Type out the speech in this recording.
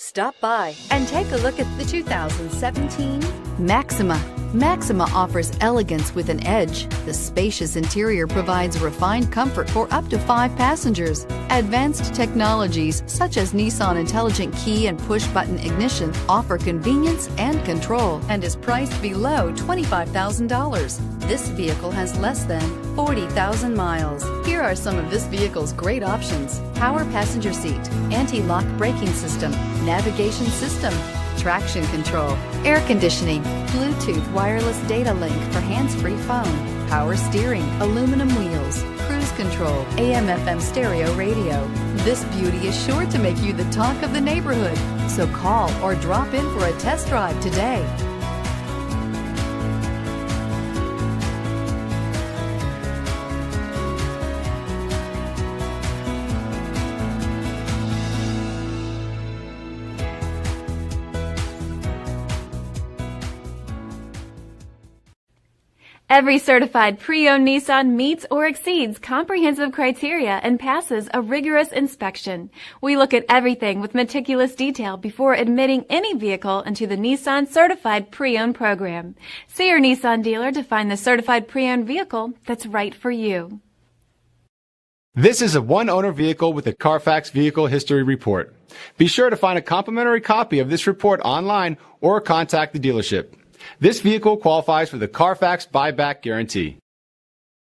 Stop by and take a look at the 2017 Maxima. Maxima offers elegance with an edge. The spacious interior provides refined comfort for up to 5 passengers. Advanced technologies such as Nissan Intelligent Key and push-button ignition offer convenience and control and is priced below $25,000. This vehicle has less than 40,000 miles. Here are some of this vehicle's great options: power passenger seat, anti-lock braking system, navigation system, traction control, air conditioning, Bluetooth wireless data link for hands-free phone, power steering, aluminum wheels, cruise control, AM/FM stereo radio. This beauty is sure to make you the talk of the neighborhood. So call or drop in for a test drive today. Every certified pre-owned Nissan meets or exceeds comprehensive criteria and passes a rigorous inspection. We look at everything with meticulous detail before admitting any vehicle into the Nissan Certified Pre-Owned program. See your Nissan dealer to find the certified pre-owned vehicle that's right for you. This is a one-owner vehicle with a Carfax Vehicle History Report. Be sure to find a complimentary copy of this report online or contact the dealership. This vehicle qualifies for the Carfax Buyback Guarantee.